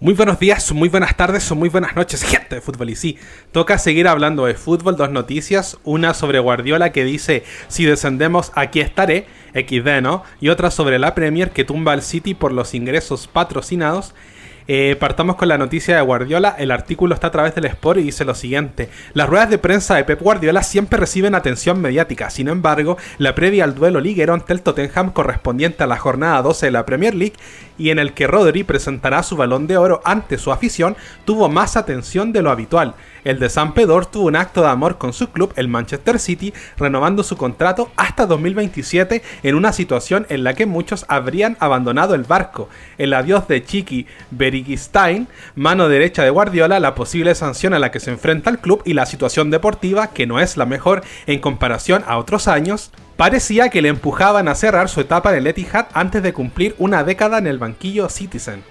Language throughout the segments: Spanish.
Muy buenos días, muy buenas tardes o muy buenas noches, gente de fútbol. Y sí, toca seguir hablando de fútbol. Dos noticias, una sobre Guardiola que dice: si descendemos aquí estaré, XD, ¿no? Y otra sobre la Premier que tumba al City por los ingresos patrocinados. Partamos con la noticia de Guardiola. El artículo está a través del Sport y dice lo siguiente: las ruedas de prensa de Pep Guardiola siempre reciben atención mediática. Sin embargo, la previa al duelo liguero ante el Tottenham correspondiente a la jornada 12 de la Premier League, y en el que Rodri presentará su Balón de Oro ante su afición, tuvo más atención de lo habitual. El de San Pedro tuvo un acto de amor con su club, el Manchester City, renovando su contrato hasta 2027 en una situación en la que muchos habrían abandonado el barco. El adiós de Chiqui Berigstein, mano derecha de Guardiola, la posible sanción a la que se enfrenta el club y la situación deportiva, que no es la mejor en comparación a otros años, parecía que le empujaban a cerrar su etapa en el Etihad antes de cumplir una década en el banquillo Citizen.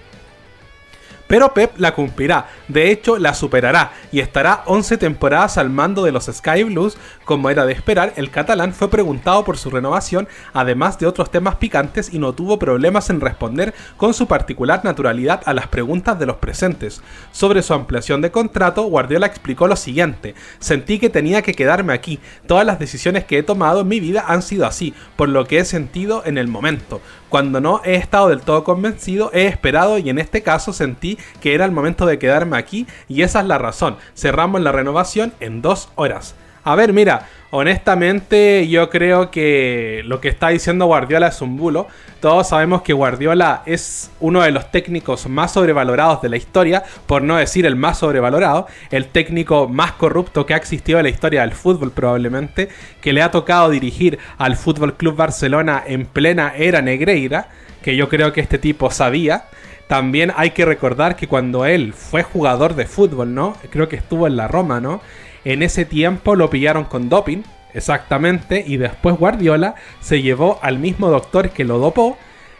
Pero Pep la cumplirá, de hecho la superará, y estará 11 temporadas al mando de los Sky Blues. Como era de esperar, el catalán fue preguntado por su renovación, además de otros temas picantes, y no tuvo problemas en responder con su particular naturalidad a las preguntas de los presentes. Sobre su ampliación de contrato, Guardiola explicó lo siguiente: sentí que tenía que quedarme aquí, todas las decisiones que he tomado en mi vida han sido así, por lo que he sentido en el momento. Cuando no he estado del todo convencido, he esperado y en este caso sentí que era el momento de quedarme aquí y esa es la razón. Cerramos la renovación en 2 horas. A ver, mira, honestamente yo creo que lo que está diciendo Guardiola es un bulo. Todos sabemos que Guardiola es uno de los técnicos más sobrevalorados de la historia, por no decir el más sobrevalorado, el técnico más corrupto que ha existido en la historia del fútbol probablemente, que le ha tocado dirigir al Fútbol Club Barcelona en plena era Negreira, que yo creo que este tipo sabía. También hay que recordar que cuando él fue jugador de fútbol, ¿no? Creo que estuvo en la Roma, ¿no? En ese tiempo lo pillaron con doping, exactamente, y después Guardiola se llevó al mismo doctor que lo dopó,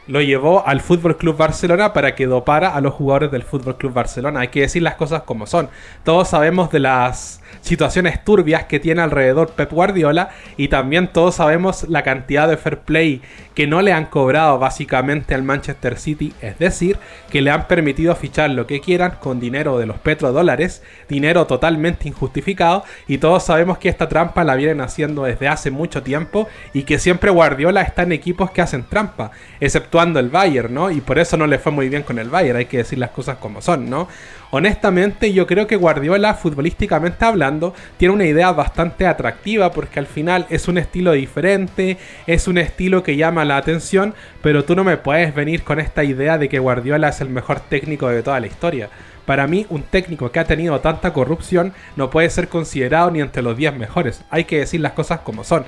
lo llevó al Fútbol Club Barcelona para que dopara a los jugadores del Fútbol Club Barcelona. Hay que decir las cosas como son. Todos sabemos de las situaciones turbias que tiene alrededor Pep Guardiola y también todos sabemos la cantidad de fair play que no le han cobrado básicamente al Manchester City, es decir, que le han permitido fichar lo que quieran con dinero de los petrodólares, dinero totalmente injustificado, y todos sabemos que esta trampa la vienen haciendo desde hace mucho tiempo y que siempre Guardiola está en equipos que hacen trampa, exceptuando el Bayern, ¿no? Y por eso no le fue muy bien con el Bayern, hay que decir las cosas como son, ¿no? Honestamente, yo creo que Guardiola, futbolísticamente hablando, tiene una idea bastante atractiva porque al final es un estilo diferente, es un estilo que llama la atención, pero tú no me puedes venir con esta idea de que Guardiola es el mejor técnico de toda la historia. Para mí, un técnico que ha tenido tanta corrupción no puede ser considerado ni entre los 10 mejores. Hay que decir las cosas como son.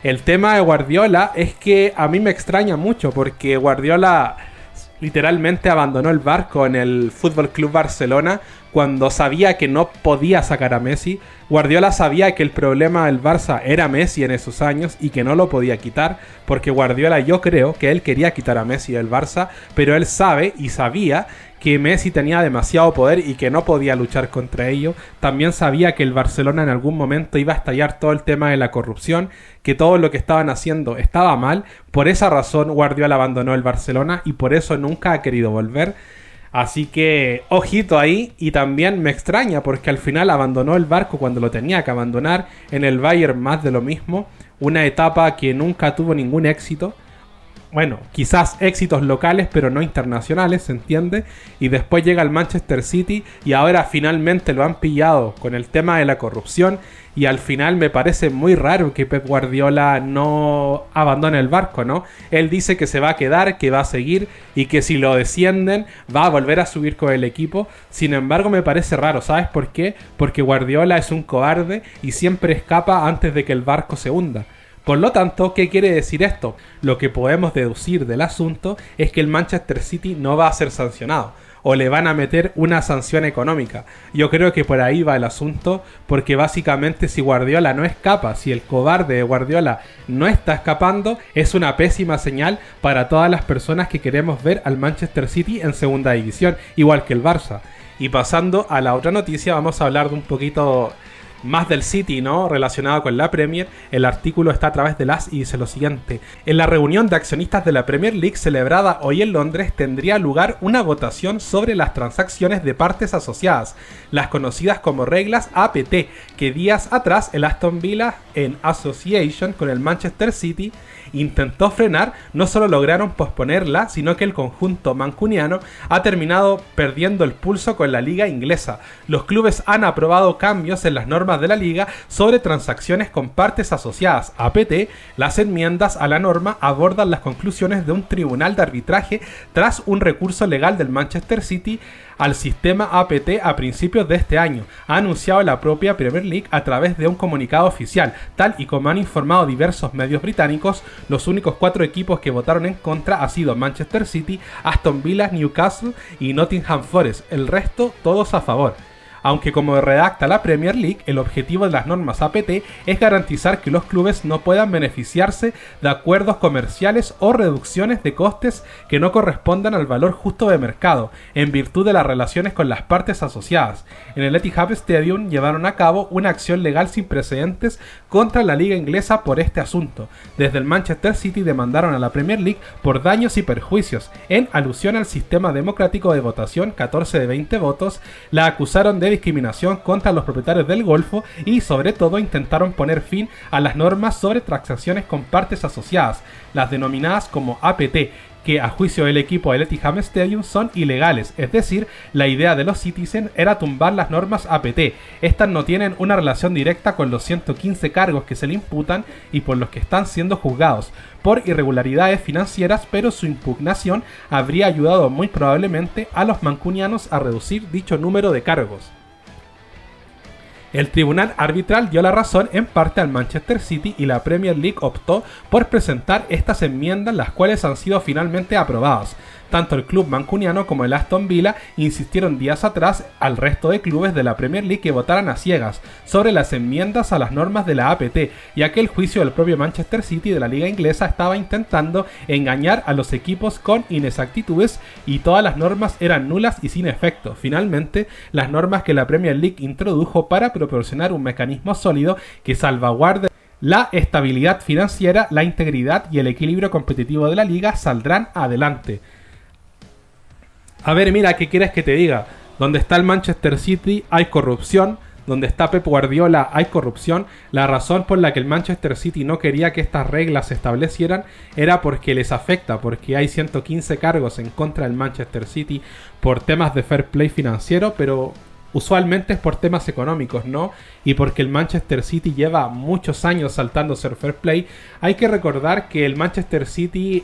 El tema de Guardiola es que a mí me extraña mucho porque Guardiola literalmente abandonó el barco en el Fútbol Club Barcelona cuando sabía que no podía sacar a Messi. Guardiola sabía que el problema del Barça era Messi en esos años y que no lo podía quitar, porque Guardiola, yo creo que él quería quitar a Messi del Barça, pero él sabe y sabía que Messi tenía demasiado poder y que no podía luchar contra ello. También sabía que el Barcelona en algún momento iba a estallar todo el tema de la corrupción, que todo lo que estaban haciendo estaba mal. Por esa razón Guardiola abandonó el Barcelona y por eso nunca ha querido volver. Así que ojito ahí, y también me extraña porque al final abandonó el barco cuando lo tenía que abandonar. En el Bayern más de lo mismo, una etapa que nunca tuvo ningún éxito. Bueno, quizás éxitos locales, pero no internacionales, ¿se entiende? Y después llega al Manchester City y ahora finalmente lo han pillado con el tema de la corrupción. Y al final me parece muy raro que Pep Guardiola no abandone el barco, ¿no? Él dice que se va a quedar, que va a seguir y que si lo descienden va a volver a subir con el equipo. Sin embargo, me parece raro, ¿sabes por qué? Porque Guardiola es un cobarde y siempre escapa antes de que el barco se hunda. Por lo tanto, ¿qué quiere decir esto? Lo que podemos deducir del asunto es que el Manchester City no va a ser sancionado, o le van a meter una sanción económica. Yo creo que por ahí va el asunto, porque básicamente si Guardiola no escapa, si el cobarde de Guardiola no está escapando, es una pésima señal para todas las personas que queremos ver al Manchester City en segunda división, igual que el Barça. Y pasando a la otra noticia, vamos a hablar de un poquito Más del City, ¿no? Relacionado con la Premier, el artículo está a través del AS y dice lo siguiente. En la reunión de accionistas de la Premier League celebrada hoy en Londres tendría lugar una votación sobre las transacciones de partes asociadas, las conocidas como reglas APT, que días atrás el Aston Villa, en association con el Manchester City, intentó frenar. No solo lograron posponerla, sino que el conjunto mancuniano ha terminado perdiendo el pulso con la liga inglesa. Los clubes han aprobado cambios en las normas de la liga sobre transacciones con partes asociadas APT. Las enmiendas a la norma abordan las conclusiones de un tribunal de arbitraje tras un recurso legal del Manchester City al sistema APT a principios de este año, ha anunciado la propia Premier League a través de un comunicado oficial. Tal y como han informado diversos medios británicos, los únicos 4 equipos que votaron en contra han sido Manchester City, Aston Villa, Newcastle y Nottingham Forest, el resto todos a favor. Aunque como redacta la Premier League, el objetivo de las normas APT es garantizar que los clubes no puedan beneficiarse de acuerdos comerciales o reducciones de costes que no correspondan al valor justo de mercado, en virtud de las relaciones con las partes asociadas. En el Etihad Stadium llevaron a cabo una acción legal sin precedentes contra la liga inglesa por este asunto. Desde el Manchester City demandaron a la Premier League por daños y perjuicios, en alusión al sistema democrático de votación 14 de 20 votos, la acusaron de discriminación contra los propietarios del Golfo y sobre todo intentaron poner fin a las normas sobre transacciones con partes asociadas, las denominadas como APT, que a juicio del equipo del Etihad Stadium son ilegales. Es decir, la idea de los Citizen era tumbar las normas APT. Estas no tienen una relación directa con los 115 cargos que se le imputan y por los que están siendo juzgados por irregularidades financieras, pero su impugnación habría ayudado muy probablemente a los mancunianos a reducir dicho número de cargos. El tribunal arbitral dio la razón en parte al Manchester City y la Premier League optó por presentar estas enmiendas, las cuales han sido finalmente aprobadas. Tanto el club mancuniano como el Aston Villa insistieron días atrás al resto de clubes de la Premier League que votaran a ciegas sobre las enmiendas a las normas de la APT, ya que el juicio del propio Manchester City de la liga inglesa estaba intentando engañar a los equipos con inexactitudes y todas las normas eran nulas y sin efecto. Finalmente, las normas que la Premier League introdujo para proporcionar un mecanismo sólido que salvaguarde la estabilidad financiera, la integridad y el equilibrio competitivo de la liga saldrán adelante. A ver, mira, ¿qué quieres que te diga? Donde está el Manchester City hay corrupción, donde está Pep Guardiola hay corrupción. La razón por la que el Manchester City no quería que estas reglas se establecieran era porque les afecta, porque hay 115 cargos en contra del Manchester City por temas de fair play financiero, pero usualmente es por temas económicos, ¿no? Y porque el Manchester City lleva muchos años saltándose el fair play. Hay que recordar que el Manchester City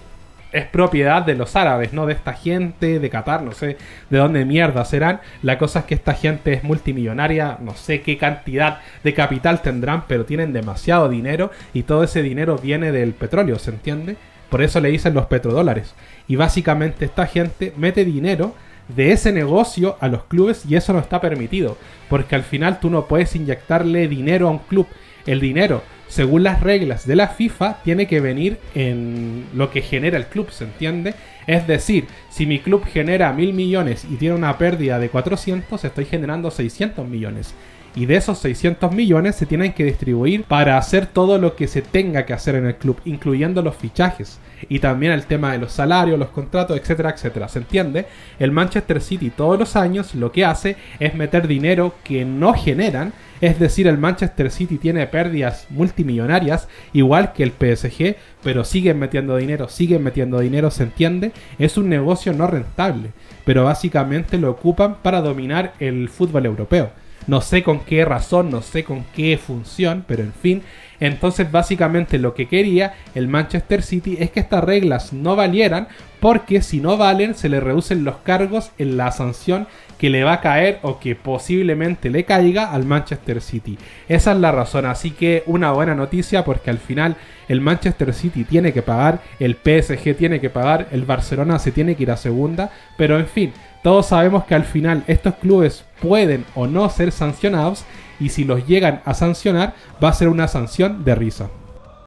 es propiedad de los árabes, ¿no? De esta gente de Qatar, no sé de dónde mierda serán. La cosa es que esta gente es multimillonaria, no sé qué cantidad de capital tendrán, pero tienen demasiado dinero y todo ese dinero viene del petróleo, ¿se entiende? Por eso le dicen los petrodólares. Y básicamente esta gente mete dinero de ese negocio a los clubes y eso no está permitido, porque al final tú no puedes inyectarle dinero a un club. El dinero, según las reglas de la FIFA, tiene que venir en lo que genera el club, ¿se entiende? Es decir, si mi club genera 1.000 millones y tiene una pérdida de 400, estoy generando 600 millones. Y de esos 600 millones se tienen que distribuir para hacer todo lo que se tenga que hacer en el club, incluyendo los fichajes. Y también el tema de los salarios, los contratos, etcétera, etcétera. ¿Se entiende? El Manchester City todos los años lo que hace es meter dinero que no generan. Es decir, el Manchester City tiene pérdidas multimillonarias, igual que el PSG, pero siguen metiendo dinero, ¿se entiende? Es un negocio no rentable, pero básicamente lo ocupan para dominar el fútbol europeo. No sé con qué razón, no sé con qué función, pero en fin. Entonces básicamente lo que quería el Manchester City es que estas reglas no valieran, porque si no valen se le reducen los cargos en la sanción que le va a caer o que posiblemente le caiga al Manchester City. Esa es la razón, así que una buena noticia, porque al final el Manchester City tiene que pagar, el PSG tiene que pagar, el Barcelona se tiene que ir a segunda, pero en fin, todos sabemos que al final estos clubes pueden o no ser sancionados, y si los llegan a sancionar va a ser una sanción de risa.